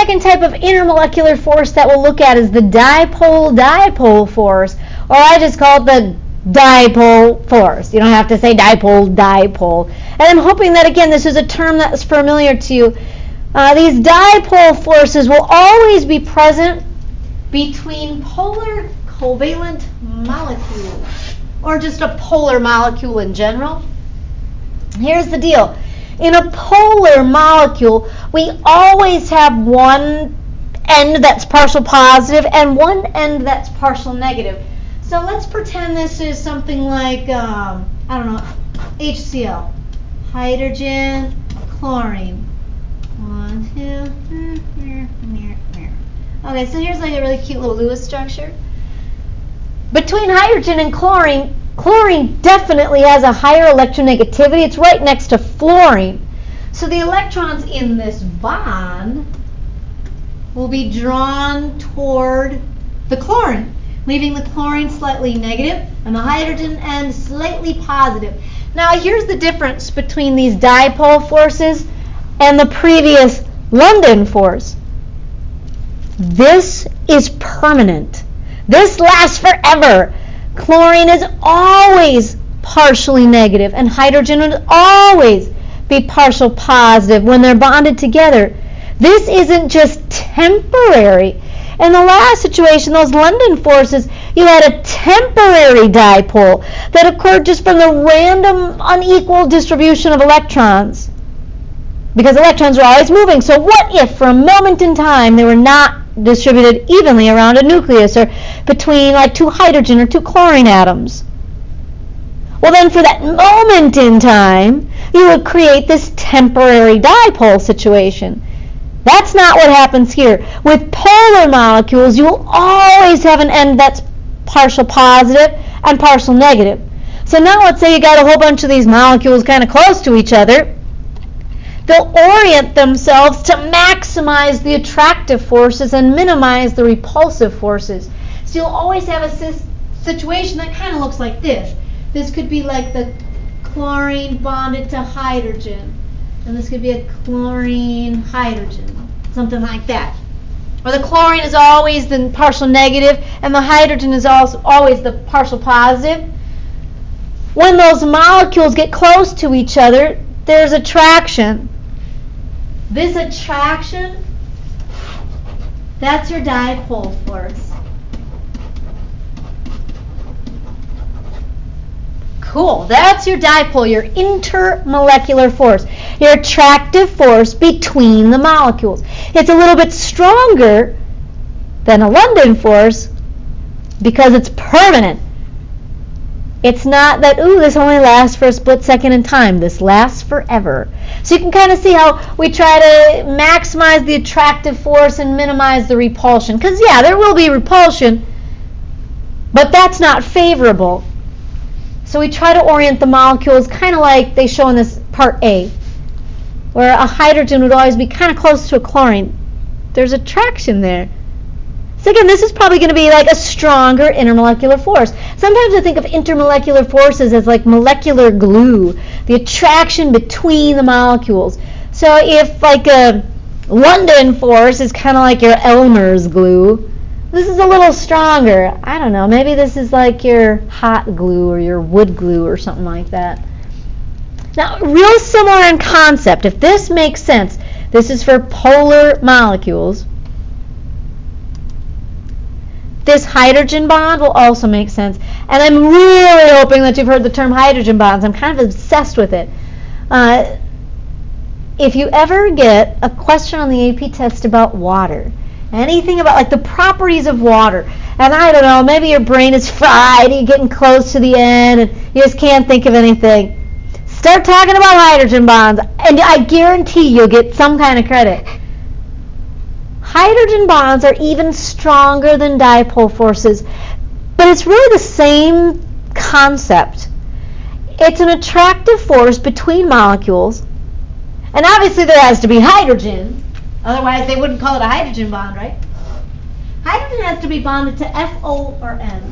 second type of intermolecular force that we'll look at is the dipole-dipole force, or I just call it the dipole force. You don't have to say dipole. And I'm hoping that, again, this is a term that's familiar to you. These dipole forces will always be present between polar covalent molecules, or just a polar molecule in general. Here's the deal. In a polar molecule, we always have one end that's partial positive and one end that's partial negative. So let's pretend this is something like, HCl, hydrogen, chlorine. 1, 2, okay, so here's like a really cute little Lewis structure. Between hydrogen and chlorine, chlorine definitely has a higher electronegativity. It's right next to fluorine. So the electrons in this bond will be drawn toward the chlorine, leaving the chlorine slightly negative and the hydrogen end slightly positive. Now here's the difference between these dipole forces and the previous London force. This is permanent. This lasts forever. Chlorine is always partially negative, and hydrogen would always be partial positive when they're bonded together. This isn't just temporary. In the last situation, those London forces, you had a temporary dipole that occurred just from the random unequal distribution of electrons. Because electrons are always moving. So what if for a moment in time they were not distributed evenly around a nucleus, or between like 2 hydrogen or 2 chlorine atoms? Well, then for that moment in time, you would create this temporary dipole situation. That's not what happens here. With polar molecules, you will always have an end that's partial positive and partial negative. So now let's say you got a whole bunch of these molecules kind of close to each other. They'll orient themselves to maximize the attractive forces and minimize the repulsive forces. So you'll always have a situation that kind of looks like this. This could be like the chlorine bonded to hydrogen, and this could be a chlorine hydrogen, something like that. Or the chlorine is always the partial negative, and the hydrogen is also always the partial positive. When those molecules get close to each other, there's attraction. This attraction, that's your dipole force. Cool, that's your dipole, your intermolecular force, your attractive force between the molecules. It's a little bit stronger than a London force because it's permanent. It's not that, this only lasts for a split second in time. This lasts forever. So you can kind of see how we try to maximize the attractive force and minimize the repulsion. Because, yeah, there will be repulsion, but that's not favorable. So we try to orient the molecules kind of like they show in this part A, where a hydrogen would always be kind of close to a chlorine. There's attraction there. So again, this is probably going to be like a stronger intermolecular force. Sometimes I think of intermolecular forces as like molecular glue, the attraction between the molecules. So if like a London force is kind of like your Elmer's glue, this is a little stronger. I don't know, maybe this is like your hot glue or your wood glue or something like that. Now, real similar in concept, if this makes sense, this is for polar molecules. This hydrogen bond will also make sense. And I'm really hoping that you've heard the term hydrogen bonds. I'm kind of obsessed with it. If you ever get a question on the AP test about water, anything about like the properties of water, and I don't know, maybe your brain is fried, you're getting close to the end, and you just can't think of anything, start talking about hydrogen bonds, and I guarantee you'll get some kind of credit. Hydrogen bonds are even stronger than dipole forces, but it's really the same concept. It's an attractive force between molecules, and obviously there has to be hydrogen, otherwise they wouldn't call it a hydrogen bond, right? Hydrogen has to be bonded to FO or N.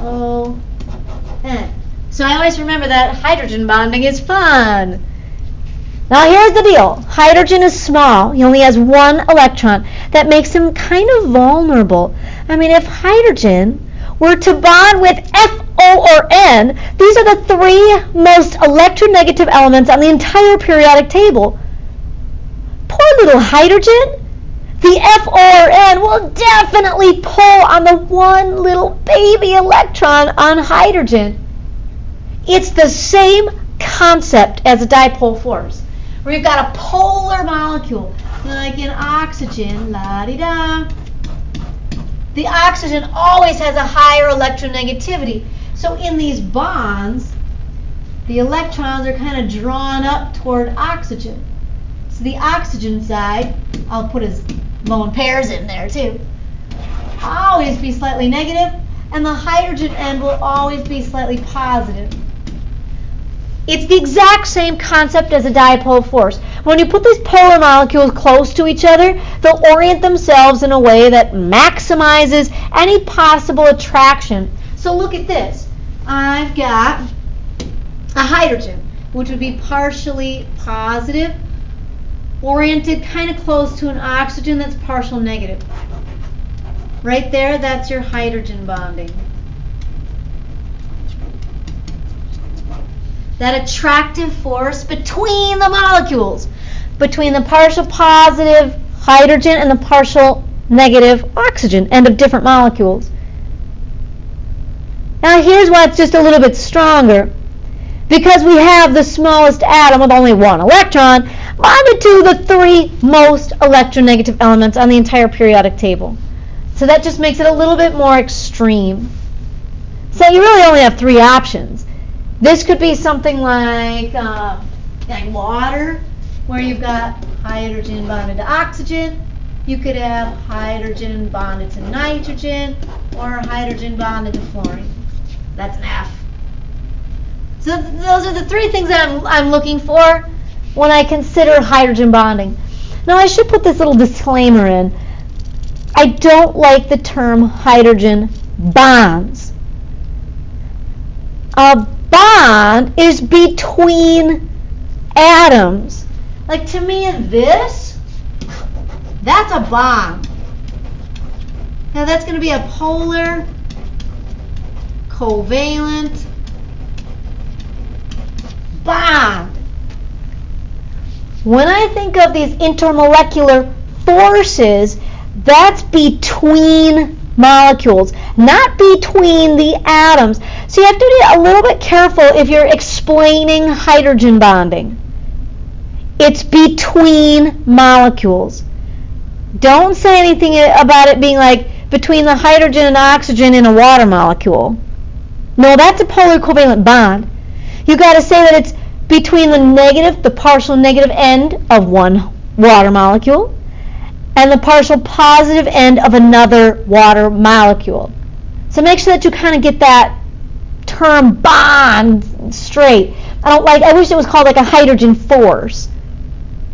FO-N. So I always remember that hydrogen bonding is fun. Now here's the deal. Hydrogen is small. He only has one electron. That makes him kind of vulnerable. I mean, if hydrogen were to bond with F, O, or N, these are the three most electronegative elements on the entire periodic table. Poor little hydrogen. The F, O, or N will definitely pull on the one little baby electron on hydrogen. It's the same concept as a dipole force, where you've got a polar molecule, like in oxygen, la-di-da. The oxygen always has a higher electronegativity. So in these bonds, the electrons are kind of drawn up toward oxygen. So the oxygen side, I'll put his lone pairs in there too, always be slightly negative, and the hydrogen end will always be slightly positive. It's the exact same concept as a dipole force. When you put these polar molecules close to each other, they'll orient themselves in a way that maximizes any possible attraction. So look at this. I've got a hydrogen, which would be partially positive, oriented kind of close to an oxygen that's partial negative. Right there, that's your hydrogen bonding. That attractive force between the molecules, between the partial positive hydrogen and the partial negative oxygen, end of different molecules. Now here's why it's just a little bit stronger. Because we have the smallest atom with only one electron bonded to the three most electronegative elements on the entire periodic table. So that just makes it a little bit more extreme. So you really only have three options. This could be something like water, where you've got hydrogen bonded to oxygen. You could have hydrogen bonded to nitrogen, or hydrogen bonded to fluorine. That's an F. So those are the three things that I'm looking for when I consider hydrogen bonding. Now I should put this little disclaimer in. I don't like the term hydrogen bonds. A bond is between atoms. Like to me, that's a bond. Now that's going to be a polar, covalent bond. When I think of these intermolecular forces, that's between molecules, not between the atoms. So you have to be a little bit careful if you're explaining hydrogen bonding. It's between molecules. Don't say anything about it being like between the hydrogen and oxygen in a water molecule. No, that's a polar covalent bond. You got to say that it's between the partial negative end of one water molecule and the partial positive end of another water molecule. So make sure that you kind of get that term bond straight. I wish it was called like a hydrogen force.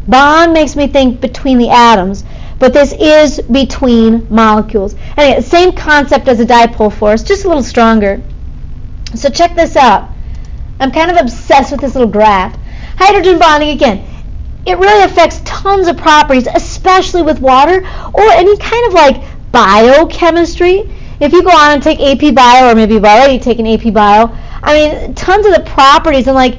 Bond makes me think between the atoms, but this is between molecules. Anyway, same concept as a dipole force, just a little stronger. So check this out. I'm kind of obsessed with this little graph. Hydrogen bonding, again, it really affects tons of properties, especially with water or any kind of like biochemistry. If you go on and take AP Bio, or maybe you've already taken AP Bio, I mean, tons of the properties and like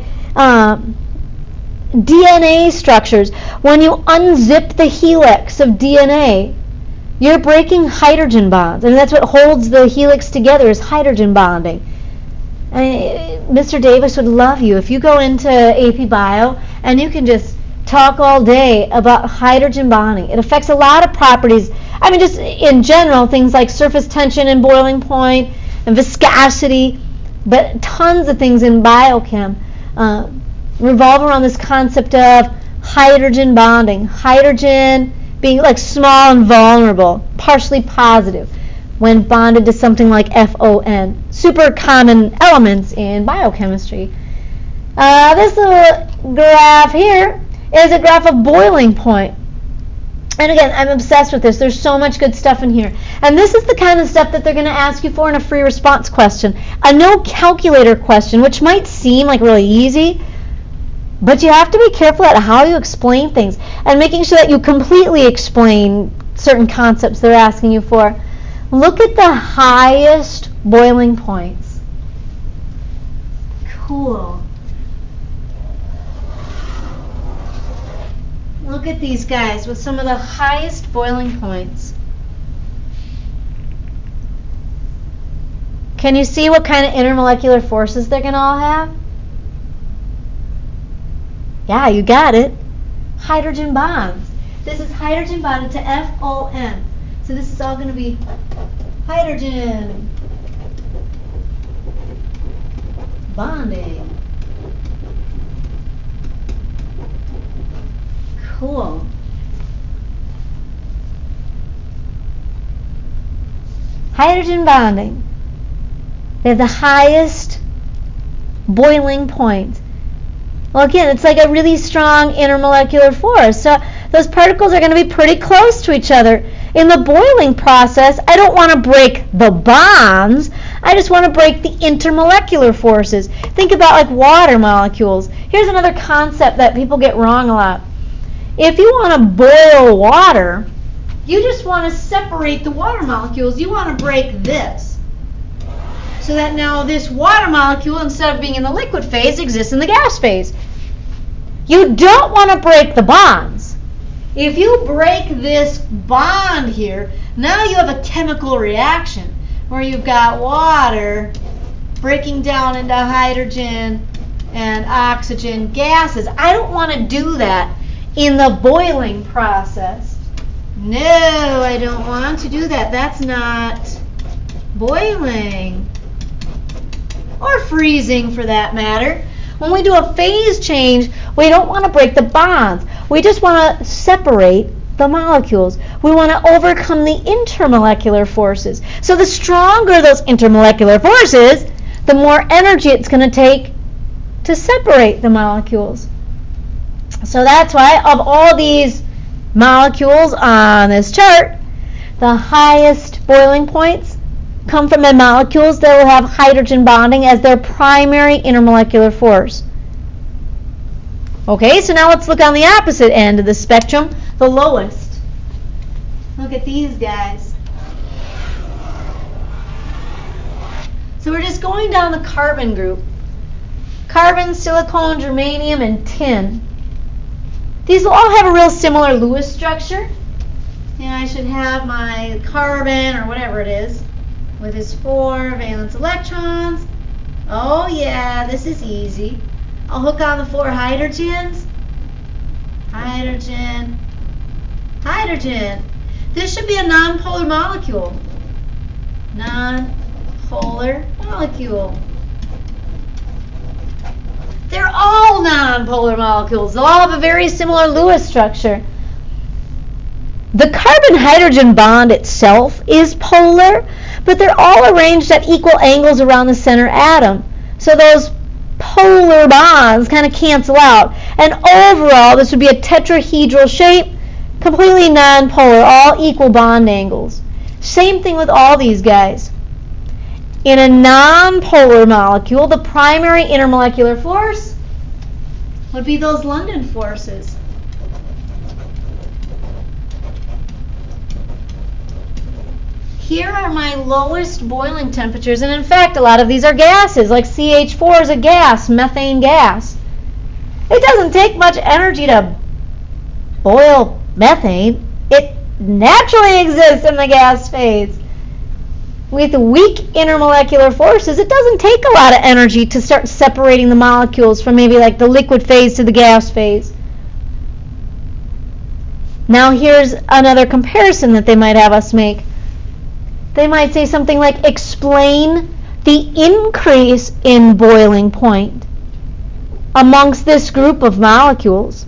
DNA structures. When you unzip the helix of DNA, you're breaking hydrogen bonds. I mean, that's what holds the helix together is hydrogen bonding. I mean, Mr. Davis would love you if you go into AP Bio and you can just talk all day about hydrogen bonding. It affects a lot of properties. I mean, just in general, things like surface tension and boiling point and viscosity, but tons of things in biochem revolve around this concept of hydrogen bonding. Hydrogen being like small and vulnerable, partially positive when bonded to something like FON. Super common elements in biochemistry. This little graph here is a graph of boiling point. And again, I'm obsessed with this. There's so much good stuff in here. And this is the kind of stuff that they're going to ask you for in a free response question. A no calculator question, which might seem like really easy, But you have to be careful at how you explain things and making sure that you completely explain certain concepts they're asking you for. Look at the highest boiling points. Cool. Look at these guys with some of the highest boiling points. Can you see what kind of intermolecular forces they're going to all have? Yeah, you got it. Hydrogen bonds. This is hydrogen bonded to FON. So this is all going to be hydrogen bonding. Cool. Hydrogen bonding. They have the highest boiling point. Well, again, it's like a really strong intermolecular force. So those particles are going to be pretty close to each other. In the boiling process, I don't want to break the bonds. I just want to break the intermolecular forces. Think about like water molecules. Here's another concept that people get wrong a lot. If you want to boil water, you just want to separate the water molecules. You want to break this. So that now this water molecule, instead of being in the liquid phase, exists in the gas phase. You don't want to break the bonds. If you break this bond here, now you have a chemical reaction where you've got water breaking down into hydrogen and oxygen gases. I don't want to do that in the boiling process. No, I don't want to do that. That's not boiling. Or freezing for that matter. When we do a phase change, we don't want to break the bonds. We just want to separate the molecules. We want to overcome the intermolecular forces. So the stronger those intermolecular forces, the more energy it's going to take to separate the molecules. So that's why of all these molecules on this chart, the highest boiling points come from the molecules that will have hydrogen bonding as their primary intermolecular force. Okay, so now let's look on the opposite end of the spectrum, the lowest. Look at these guys. So we're just going down the carbon group. Carbon, silicon, germanium, and tin. These will all have a real similar Lewis structure. And I should have my carbon, or whatever it is, with his 4 valence electrons. Oh yeah, this is easy. I'll hook on the 4 hydrogens. Hydrogen. Hydrogen. This should be a nonpolar molecule. Nonpolar molecule. They're all nonpolar molecules. They'll all have a very similar Lewis structure. The carbon-hydrogen bond itself is polar, but they're all arranged at equal angles around the center atom. So those polar bonds kind of cancel out. And overall, this would be a tetrahedral shape, completely nonpolar, all equal bond angles. Same thing with all these guys. In a nonpolar molecule, the primary intermolecular force would be those London forces. Here are my lowest boiling temperatures, and in fact, a lot of these are gases, like CH4 is a gas, methane gas. It doesn't take much energy to boil methane. It naturally exists in the gas phase. With weak intermolecular forces, it doesn't take a lot of energy to start separating the molecules from maybe like the liquid phase to the gas phase. Now here's another comparison that they might have us make. They might say something like, explain the increase in boiling point amongst this group of molecules.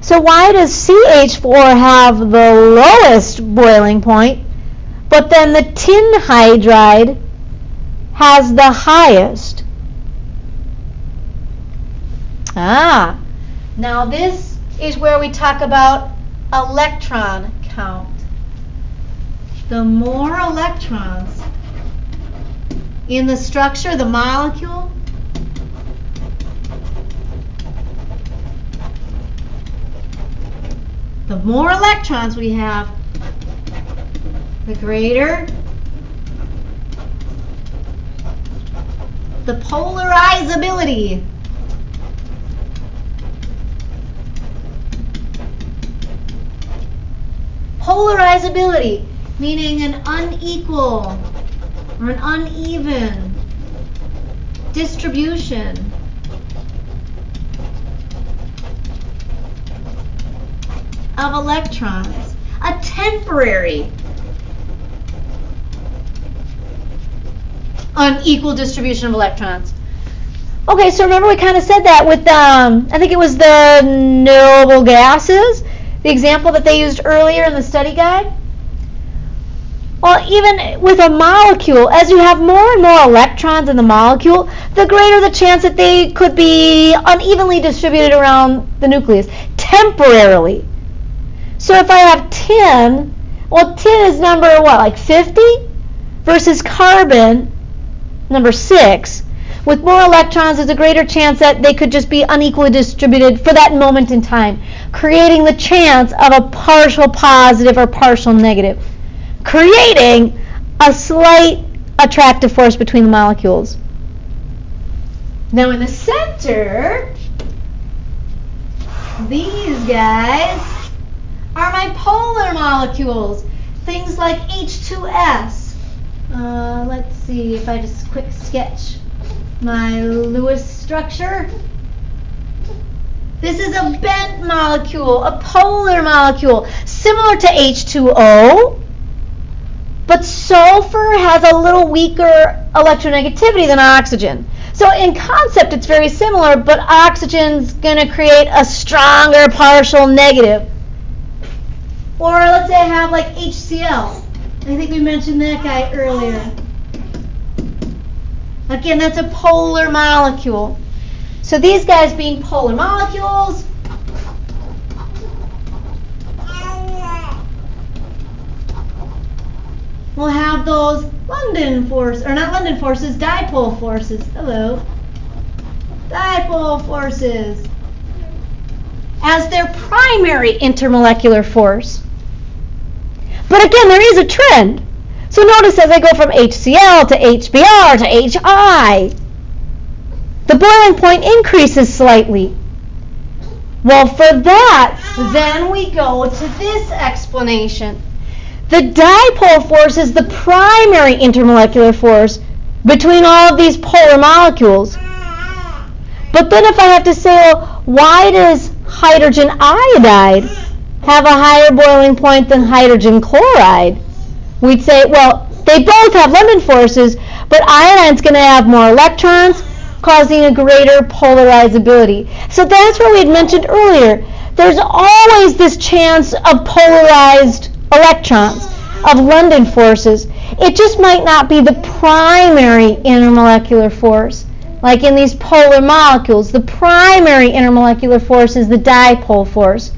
So why does CH4 have the lowest boiling point, but then the tin hydride has the highest? Now this is where we talk about electron count. The more electrons in the structure of the molecule, The more electrons we have, the greater the polarizability. Polarizability, meaning an unequal or an uneven distribution of electrons, a temporary unequal distribution of electrons. Okay, so remember we kind of said that with, I think it was the noble gases, the example that they used earlier in the study guide. Well, even with a molecule, as you have more and more electrons in the molecule, the greater the chance that they could be unevenly distributed around the nucleus, temporarily. So if I have tin, well, tin is number what, like 50? Versus carbon, number 6. With more electrons, there's a greater chance that they could just be unequally distributed for that moment in time, creating the chance of a partial positive or partial negative, creating a slight attractive force between the molecules. Now in the center, these guys are my polar molecules, things like H2S. Let's see if I just quick sketch my Lewis structure. This is a bent molecule, a polar molecule, similar to H2O, but sulfur has a little weaker electronegativity than oxygen. So in concept it's very similar, but oxygen's going to create a stronger partial negative. Or let's say I have like HCl. I think we mentioned that guy earlier. Again, that's a polar molecule. So these guys being polar molecules, we'll have those London forces, or not London forces, dipole forces. Hello. Dipole forces as their primary intermolecular force. But again, there is a trend. So notice as I go from HCl to HBr to HI, the boiling point increases slightly. Well, for that, then we go to this explanation. The dipole force is the primary intermolecular force between all of these polar molecules. But then if I have to say, well, why does hydrogen iodide have a higher boiling point than hydrogen chloride? We'd say, well, they both have London forces, but iodine's going to have more electrons, causing a greater polarizability. So that's what we had mentioned earlier. There's always this chance of polarized electrons, of London forces. It just might not be the primary intermolecular force. Like in these polar molecules, the primary intermolecular force is the dipole force.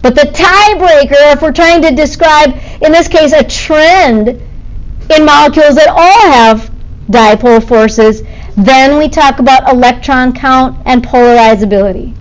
But the tiebreaker, if we're trying to describe, in this case, a trend in molecules that all have dipole forces, then we talk about electron count and polarizability.